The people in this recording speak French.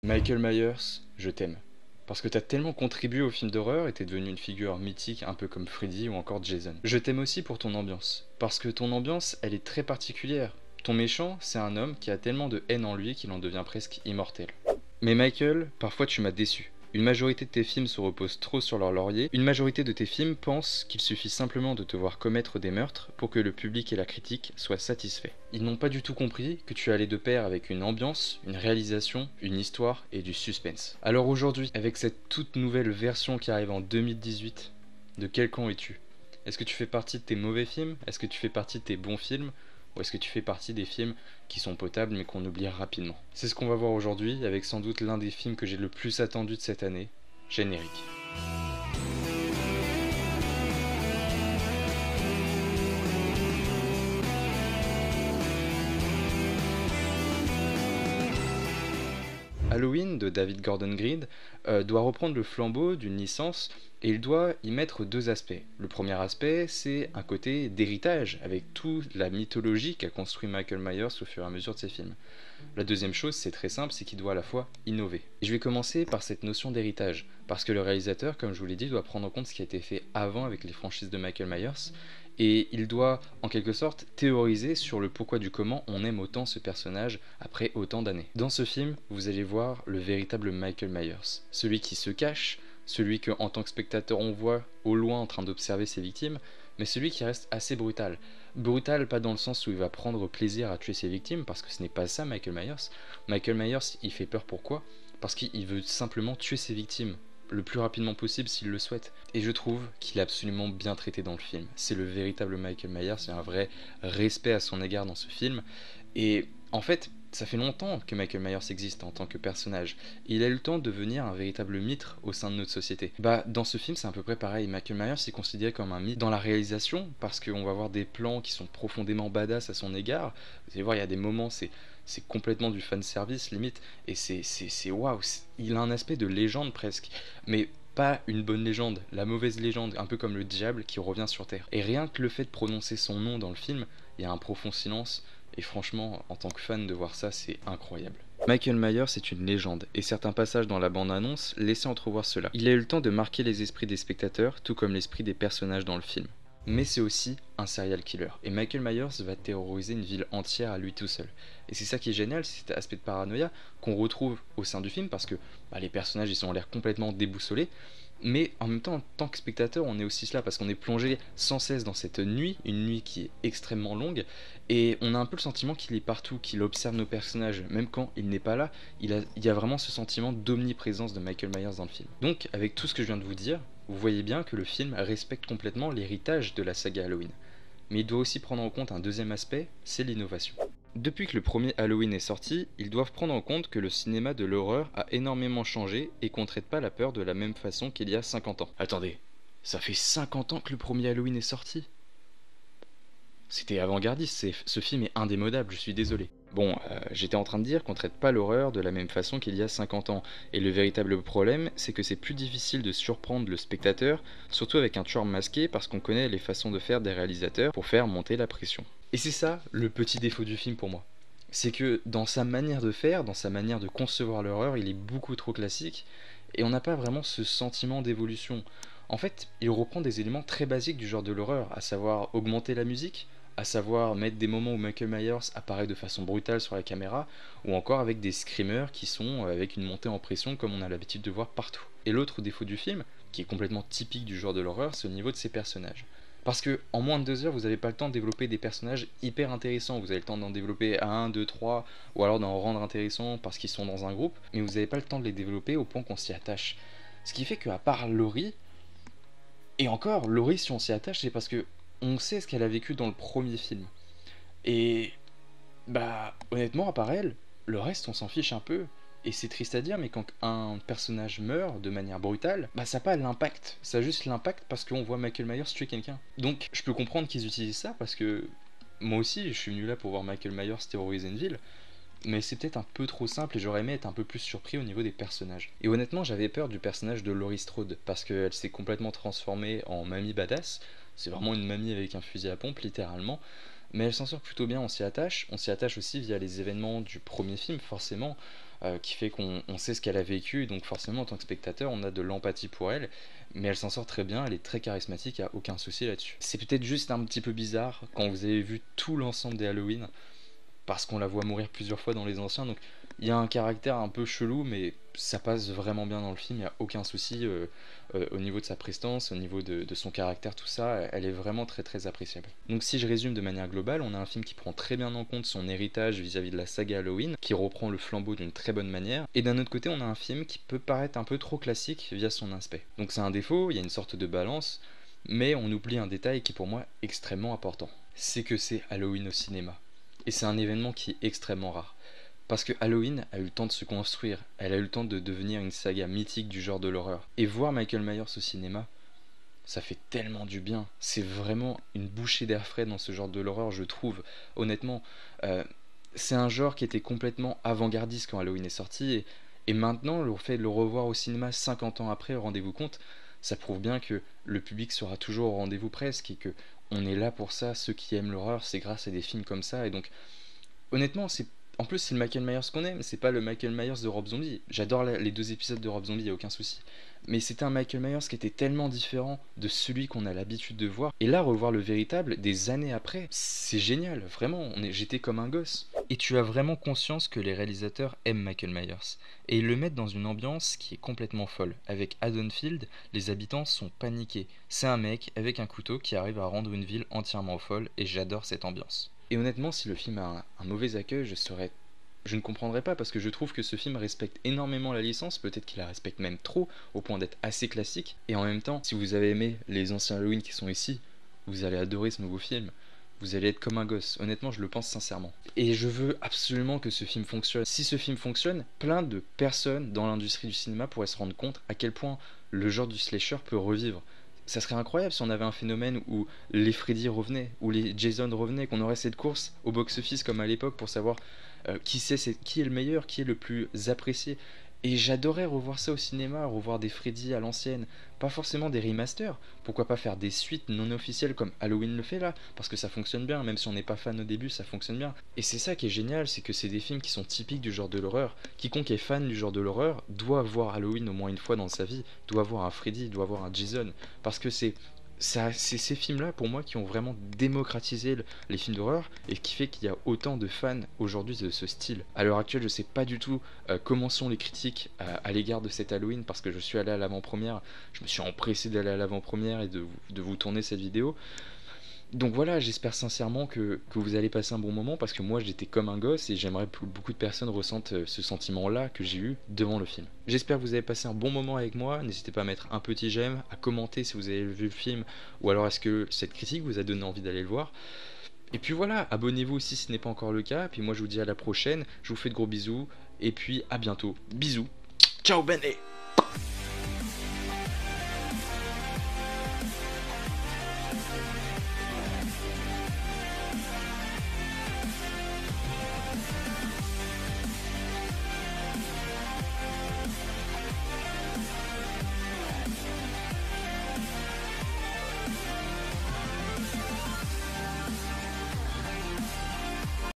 Michael Myers, je t'aime. Parce que t'as tellement contribué au film d'horreur et t'es devenu une figure mythique un peu comme Freddy ou encore Jason. Je t'aime aussi pour ton ambiance. Parce que ton ambiance, elle est très particulière. Ton méchant, c'est un homme qui a tellement de haine en lui qu'il en devient presque immortel. Mais Michael, parfois tu m'as déçu. Une majorité de tes films se reposent trop sur leur laurier. Une majorité de tes films pensent qu'il suffit simplement de te voir commettre des meurtres pour que le public et la critique soient satisfaits. Ils n'ont pas du tout compris que tu allais de pair avec une ambiance, une réalisation, une histoire et du suspense. Alors aujourd'hui, avec cette toute nouvelle version qui arrive en 2018, de quel camp es-tu? Est-ce que tu fais partie de tes mauvais films? Est-ce que tu fais partie de tes bons films? Ou est-ce que tu fais partie des films qui sont potables mais qu'on oublie rapidement? C'est ce qu'on va voir aujourd'hui avec sans doute l'un des films que j'ai le plus attendu de cette année, Générique. Halloween de David Gordon Green doit reprendre le flambeau d'une licence et il doit y mettre deux aspects. Le premier aspect, c'est un côté d'héritage avec toute la mythologie qu'a construit Michael Myers au fur et à mesure de ses films. La deuxième chose, c'est très simple, c'est qu'il doit à la fois innover. Et je vais commencer par cette notion d'héritage, parce que le réalisateur, comme je vous l'ai dit, doit prendre en compte ce qui a été fait avant avec les franchises de Michael Myers, et il doit, en quelque sorte, théoriser sur le pourquoi du comment on aime autant ce personnage après autant d'années. Dans ce film, vous allez voir le véritable Michael Myers, celui qui se cache, celui que, en tant que spectateur, on voit au loin en train d'observer ses victimes, mais celui qui reste assez brutal. Brutal, pas dans le sens où il va prendre plaisir à tuer ses victimes, parce que ce n'est pas ça Michael Myers. Michael Myers, il fait peur pourquoi? Parce qu'il veut simplement tuer ses victimes le plus rapidement possible s'il le souhaite. Et je trouve qu'il est absolument bien traité dans le film. C'est le véritable Michael Myers, il y a un vrai respect à son égard dans ce film. Et en fait, ça fait longtemps que Michael Myers existe en tant que personnage. Il a eu le temps de devenir un véritable mythe au sein de notre société. Bah, dans ce film, c'est à peu près pareil. Michael Myers est considéré comme un mythe dans la réalisation, parce qu'on va voir des plans qui sont profondément badass à son égard. Vous allez voir, il y a des moments, c'est complètement du fan service limite, et c'est waouh, il a un aspect de légende presque, mais pas une bonne légende, la mauvaise légende, un peu comme le diable qui revient sur Terre. Et rien que le fait de prononcer son nom dans le film, il y a un profond silence, et franchement, en tant que fan de voir ça, c'est incroyable. Michael Myers est une légende, et certains passages dans la bande-annonce laissaient entrevoir cela. Il a eu le temps de marquer les esprits des spectateurs, tout comme l'esprit des personnages dans le film. Mais c'est aussi un serial killer. Et Michael Myers va terroriser une ville entière à lui tout seul. Et c'est ça qui est génial, c'est cet aspect de paranoïa qu'on retrouve au sein du film, parce que les personnages ils ont l'air complètement déboussolés, mais en même temps, en tant que spectateur, on est aussi cela, parce qu'on est plongé sans cesse dans cette nuit, une nuit qui est extrêmement longue, et on a un peu le sentiment qu'il est partout, qu'il observe nos personnages, même quand il n'est pas là, il y a vraiment ce sentiment d'omniprésence de Michael Myers dans le film. Donc, avec tout ce que je viens de vous dire, vous voyez bien que le film respecte complètement l'héritage de la saga Halloween. Mais il doit aussi prendre en compte un deuxième aspect, c'est l'innovation. Depuis que le premier Halloween est sorti, ils doivent prendre en compte que le cinéma de l'horreur a énormément changé et qu'on traite pas la peur de la même façon qu'il y a 50 ans. Attendez, ça fait 50 ans que le premier Halloween est sorti? C'était avant-gardiste, ce film est indémodable, je suis désolé. Bon, j'étais en train de dire qu'on traite pas l'horreur de la même façon qu'il y a 50 ans, et le véritable problème, c'est que c'est plus difficile de surprendre le spectateur, surtout avec un tueur masqué, parce qu'on connaît les façons de faire des réalisateurs pour faire monter la pression. Et c'est ça le petit défaut du film pour moi. C'est que dans sa manière de faire, dans sa manière de concevoir l'horreur, il est beaucoup trop classique, et on n'a pas vraiment ce sentiment d'évolution. En fait, il reprend des éléments très basiques du genre de l'horreur, à savoir augmenter la musique, à savoir mettre des moments où Michael Myers apparaît de façon brutale sur la caméra, ou encore avec des screamers qui sont avec une montée en pression comme on a l'habitude de voir partout. Et l'autre défaut du film, qui est complètement typique du genre de l'horreur, c'est au niveau de ses personnages. Parce que en moins de 2 heures, vous n'avez pas le temps de développer des personnages hyper intéressants. Vous avez le temps d'en développer 1, 2, 3, ou alors d'en rendre intéressants parce qu'ils sont dans un groupe, mais vous n'avez pas le temps de les développer au point qu'on s'y attache. Ce qui fait qu'à part Laurie, et encore, Laurie, si on s'y attache, c'est parce que on sait ce qu'elle a vécu dans le premier film. Et bah honnêtement, à part elle, le reste on s'en fiche un peu. Et c'est triste à dire, mais quand un personnage meurt de manière brutale, bah ça n'a pas l'impact. Ça a juste l'impact parce qu'on voit Michael Myers tuer quelqu'un. Donc je peux comprendre qu'ils utilisent ça parce que moi aussi je suis venu là pour voir Michael Myers terroriser une ville. Mais c'est peut-être un peu trop simple et j'aurais aimé être un peu plus surpris au niveau des personnages. Et honnêtement, j'avais peur du personnage de Laurie Strode parce qu'elle s'est complètement transformée en mamie badass. C'est vraiment une mamie avec un fusil à pompe, littéralement. Mais elle s'en sort plutôt bien, on s'y attache. On s'y attache aussi via les événements du premier film, forcément. qui fait qu'on sait ce qu'elle a vécu, donc forcément en tant que spectateur on a de l'empathie pour elle, mais elle s'en sort très bien, elle est très charismatique, il n'y a aucun souci là-dessus. C'est peut-être juste un petit peu bizarre quand vous avez vu tout l'ensemble des Halloween, parce qu'on la voit mourir plusieurs fois dans les anciens, donc il y a un caractère un peu chelou, mais ça passe vraiment bien dans le film, il n'y a aucun souci au niveau de sa prestance, au niveau de son caractère, tout ça, elle est vraiment très très appréciable. Donc si je résume de manière globale, on a un film qui prend très bien en compte son héritage vis-à-vis de la saga Halloween, qui reprend le flambeau d'une très bonne manière, et d'un autre côté on a un film qui peut paraître un peu trop classique via son aspect. Donc c'est un défaut, il y a une sorte de balance, mais on oublie un détail qui est pour moi extrêmement important, c'est que c'est Halloween au cinéma. Et c'est un événement qui est extrêmement rare. Parce que Halloween a eu le temps de se construire, elle a eu le temps de devenir une saga mythique du genre de l'horreur. Et voir Michael Myers au cinéma, ça fait tellement du bien. C'est vraiment une bouchée d'air frais dans ce genre de l'horreur, je trouve. Honnêtement, euh, c'est un genre qui était complètement avant-gardiste quand Halloween est sorti. Et maintenant, le fait de le revoir au cinéma 50 ans après, rendez-vous compte, ça prouve bien que le public sera toujours au rendez-vous presque et que on est là pour ça. Ceux qui aiment l'horreur, c'est grâce à des films comme ça. Et donc, honnêtement, en plus, c'est le Michael Myers qu'on aime, c'est pas le Michael Myers de Rob Zombie. J'adore les deux épisodes de Rob Zombie, y a aucun souci. Mais c'était un Michael Myers qui était tellement différent de celui qu'on a l'habitude de voir. Et là, revoir le véritable des années après, c'est génial, vraiment. J'étais comme un gosse. Et tu as vraiment conscience que les réalisateurs aiment Michael Myers. Et ils le mettent dans une ambiance qui est complètement folle. Avec Haddonfield, les habitants sont paniqués. C'est un mec avec un couteau qui arrive à rendre une ville entièrement folle, et j'adore cette ambiance. Et honnêtement, si le film a un mauvais accueil, je ne comprendrais pas, parce que je trouve que ce film respecte énormément la licence, peut-être qu'il la respecte même trop, au point d'être assez classique. Et en même temps, si vous avez aimé les anciens Halloween qui sont ici, vous allez adorer ce nouveau film. Vous allez être comme un gosse, honnêtement je le pense sincèrement. Et je veux absolument que ce film fonctionne. Si ce film fonctionne, plein de personnes dans l'industrie du cinéma pourraient se rendre compte à quel point le genre du slasher peut revivre. Ça serait incroyable si on avait un phénomène où les Freddy revenaient, où les Jason revenaient, qu'on aurait cette course au box-office comme à l'époque pour savoir qui est le meilleur, qui est le plus apprécié. Et j'adorais revoir ça au cinéma, revoir des Freddy à l'ancienne, pas forcément des remasters, pourquoi pas faire des suites non officielles comme Halloween le fait là, parce que ça fonctionne bien, même si on n'est pas fan au début, ça fonctionne bien. Et c'est ça qui est génial, c'est que c'est des films qui sont typiques du genre de l'horreur. Quiconque est fan du genre de l'horreur doit voir Halloween au moins une fois dans sa vie, doit voir un Freddy, doit voir un Jason, parce que c'est ces films-là, pour moi, qui ont vraiment démocratisé les films d'horreur et qui fait qu'il y a autant de fans aujourd'hui de ce style. À l'heure actuelle, je sais pas du tout comment sont les critiques à l'égard de cet Halloween, parce que je suis allé à l'avant-première, je me suis empressé d'aller à l'avant-première et de vous tourner cette vidéo. Donc voilà, j'espère sincèrement que vous allez passer un bon moment, parce que moi j'étais comme un gosse et j'aimerais que beaucoup de personnes ressentent ce sentiment-là que j'ai eu devant le film. J'espère que vous avez passé un bon moment avec moi, n'hésitez pas à mettre un petit j'aime, à commenter si vous avez vu le film, ou alors est-ce que cette critique vous a donné envie d'aller le voir. Et puis voilà, abonnez-vous si ce n'est pas encore le cas, et puis moi je vous dis à la prochaine, je vous fais de gros bisous, et puis à bientôt. Bisous, ciao Benet.